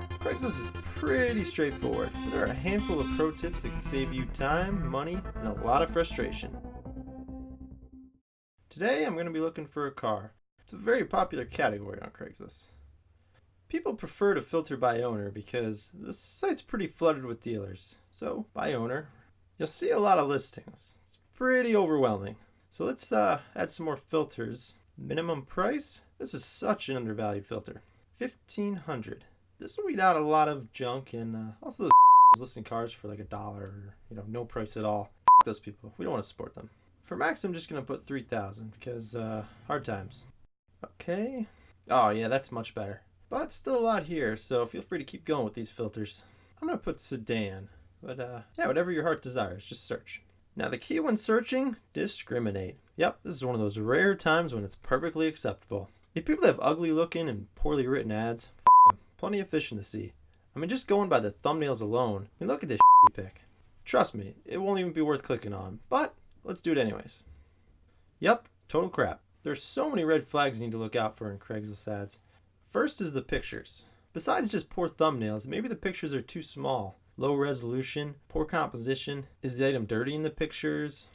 Craigslist is pretty straightforward. There are a handful of pro tips that can save you time, money, and a lot of frustration. Today I'm going to be looking for a car. It's a very popular category on Craigslist. People prefer to filter by owner because the site's pretty flooded with dealers. So, by owner, you'll see a lot of listings. It's pretty overwhelming. So let's add some more filters. Minimum price? This is such an undervalued filter. $1,500. This will weed out a lot of junk and also those listing cars for like $1 or no price at all. F those people. We don't want to support them. For max, I'm just gonna put 3,000 because hard times. Okay. Oh yeah, that's much better. But still a lot here, so feel free to keep going with these filters. I'm gonna put sedan, but yeah, whatever your heart desires, just search. Now the key when searching, discriminate. Yep, this is one of those rare times when it's perfectly acceptable. If people have ugly looking and poorly written ads, f them. Plenty of fish in the sea. I mean, just going by the thumbnails alone, I mean, look at this pic. Trust me, it won't even be worth clicking on, but let's do it anyways. Yep, total crap. There's so many red flags you need to look out for in Craigslist ads. First is the pictures. Besides just poor thumbnails, maybe the pictures are too small. Low resolution, poor composition. Is the item dirty in the pictures?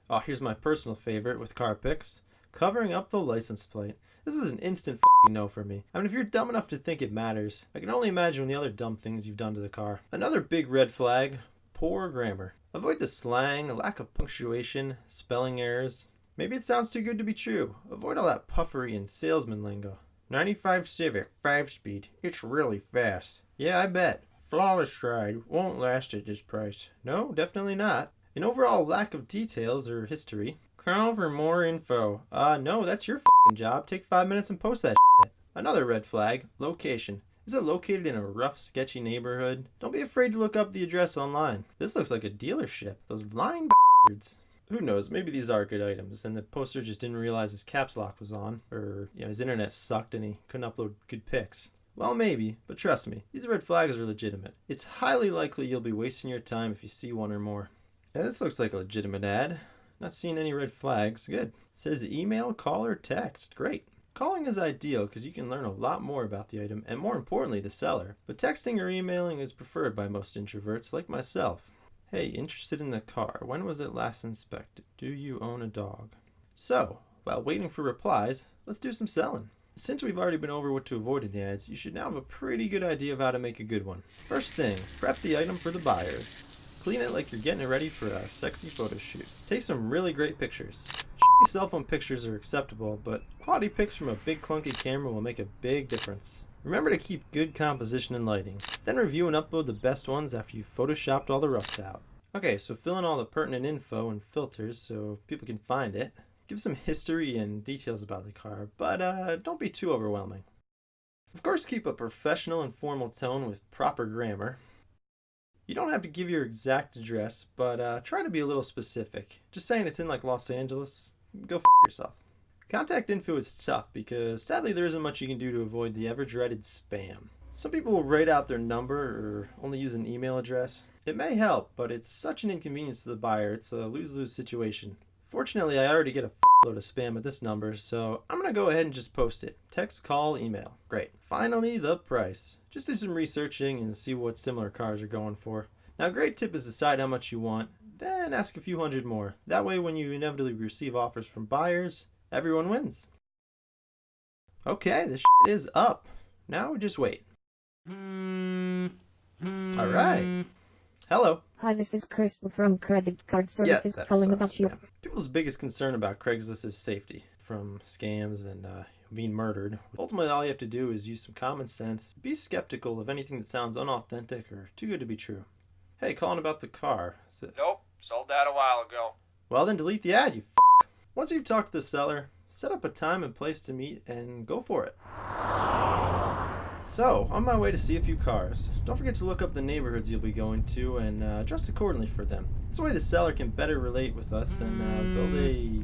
Oh, here's my personal favorite with car pics. Covering up the license plate. This is an instant f***ing no for me. I mean, if you're dumb enough to think it matters, I can only imagine the other dumb things you've done to the car. Another big red flag, poor grammar. Avoid the slang, lack of punctuation, spelling errors. Maybe it sounds too good to be true. Avoid all that puffery and salesman lingo. 95 Civic, 5-speed. It's really fast. Yeah, I bet. Flawless ride. Won't last at this price. No, definitely not. An overall lack of details or history. Call for more info. No, that's your f***ing job. Take 5 minutes and post that shit. Another red flag. Location. Is it located in a rough, sketchy neighborhood? Don't be afraid to look up the address online. This looks like a dealership. Those lying bastards. Who knows, maybe these are good items, and the poster just didn't realize his caps lock was on, or his internet sucked and he couldn't upload good pics. Well, maybe, but trust me, these red flags are legitimate. It's highly likely you'll be wasting your time if you see one or more. Yeah, this looks like a legitimate ad. Not seeing any red flags. Good. Says email, call, or text. Great. Calling is ideal because you can learn a lot more about the item and more importantly the seller, but texting or emailing is preferred by most introverts like myself. Hey, interested in the car. When was it last inspected? Do you own a dog? So, while waiting for replies, let's do some selling. Since we've already been over what to avoid in the ads, you should now have a pretty good idea of how to make a good one. First thing, prep the item for the buyers. Clean it like you're getting it ready for a sexy photo shoot. Take some really great pictures. Shitty cell phone pictures are acceptable, but quality pics from a big clunky camera will make a big difference. Remember to keep good composition and lighting. Then review and upload the best ones after you've photoshopped all the rust out. Okay, so fill in all the pertinent info and filters so people can find it. Give some history and details about the car, but don't be too overwhelming. Of course, keep a professional and formal tone with proper grammar. You don't have to give your exact address, but try to be a little specific. Just saying it's in like Los Angeles, go f*** yourself. Contact info is tough because sadly there isn't much you can do to avoid the ever dreaded spam. Some people will write out their number or only use an email address. It may help, but it's such an inconvenience to the buyer, it's a lose-lose situation. Fortunately, I already get a load of spam at this number, so I'm going to go ahead and just post it. Text, call, email. Great. Finally, the price. Just do some researching and see what similar cars are going for. Now, a great tip is decide how much you want, then ask a few hundred more. That way, when you inevitably receive offers from buyers, everyone wins. Okay, this shit is up. Now just wait. Alright. Hello. Hi, this is Chris from Credit Card Services calling about you. People's biggest concern about Craigslist is safety from scams and being murdered. Ultimately, all you have to do is use some common sense. Be skeptical of anything that sounds unauthentic or too good to be true. Hey, calling about the car. Nope, sold that a while ago. Well, then delete the ad, you f***. Once you've talked to the seller, set up a time and place to meet and go for it. So, on my way to see a few cars. Don't forget to look up the neighborhoods you'll be going to and dress accordingly for them. This way the seller can better relate with us and build a...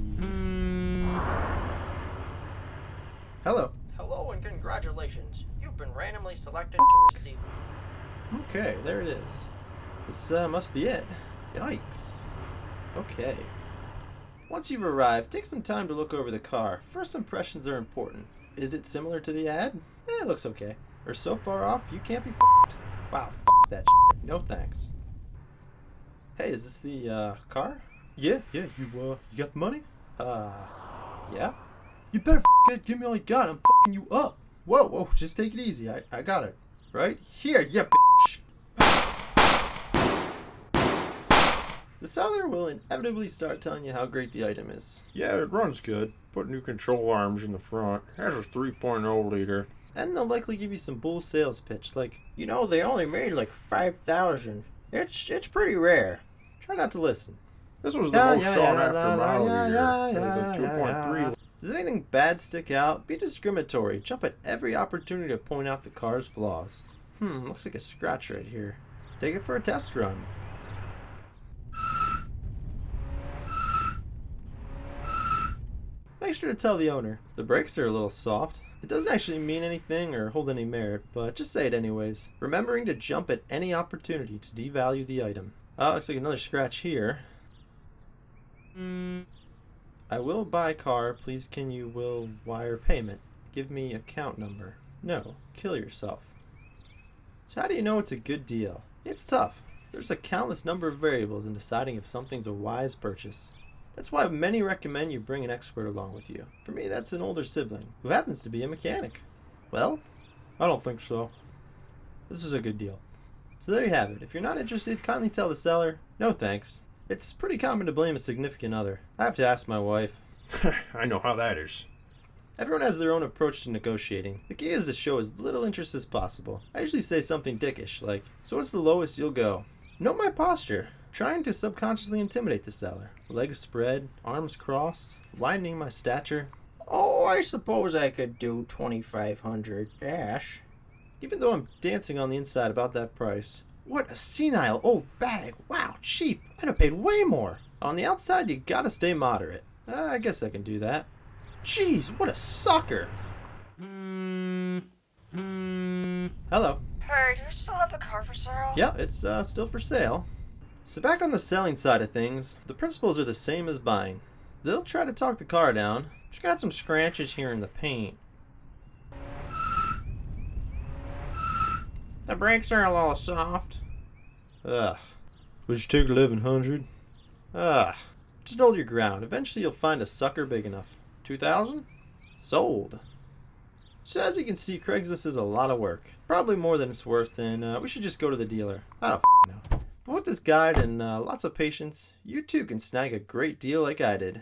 Hello. Hello and congratulations. You've been randomly selected to receive... Okay, there it is. This must be it. Yikes. Okay. Once you've arrived, take some time to look over the car. First impressions are important. Is it similar to the ad? It looks okay. Or so far off, you can't be f***ed. Wow, f*** that shit. No thanks. Hey, is this the, car? Yeah, you got the money? Yeah? You better give me all you got, I'm f***ing you up. Whoa, just take it easy, I got it. Right? Here, yeah, bitch. The seller will inevitably start telling you how great the item is. Yeah, it runs good. Put new control arms in the front. Has a 3.0 liter. And they'll likely give you some bull sales pitch, like, You know, they only made like 5,000. It's pretty rare. try not to listen. This was the most sought after model here. The 2.3. Does anything bad stick out? Be discriminatory. Jump at every opportunity to point out the car's flaws. Looks like a scratch right here. Take it for a test run. Make sure to tell the owner. The brakes are a little soft. It doesn't actually mean anything or hold any merit, but just say it anyways. Remembering to jump at any opportunity to devalue the item. Looks like another scratch here. I will buy car. Please can you will wire payment. Give me account number. No. Kill yourself. So how do you know it's a good deal? It's tough. There's a countless number of variables in deciding if something's a wise purchase. That's why many recommend you bring an expert along with you. For me, that's an older sibling, who happens to be a mechanic. Well, I don't think so. This is a good deal. So there you have it. If you're not interested, kindly tell the seller, no thanks. It's pretty common to blame a significant other. I have to ask my wife. I know how that is. Everyone has their own approach to negotiating. The key is to show as little interest as possible. I usually say something dickish, like, so what's the lowest you'll go? Note my posture. Trying to subconsciously intimidate the seller. Legs spread, arms crossed, widening my stature. Oh, I suppose I could do 2,500 cash. Even though I'm dancing on the inside about that price. What a senile old bag. Wow, cheap. I'd have paid way more. On the outside, you gotta stay moderate. I guess I can do that. Jeez, what a sucker. Hello. Hey, do you still have the car for sale? Yeah, it's still for sale. So back on the selling side of things, the principles are the same as buying. They'll try to talk the car down. Just got some scratches here in the paint. The brakes are a little soft. Ugh. Would you take 1,100? Ugh. Just hold your ground. Eventually you'll find a sucker big enough. 2,000? Sold. So as you can see, Craigslist is a lot of work. Probably more than it's worth, and we should just go to the dealer. I don't know. But with this guide and lots of patience, you too can snag a great deal like I did.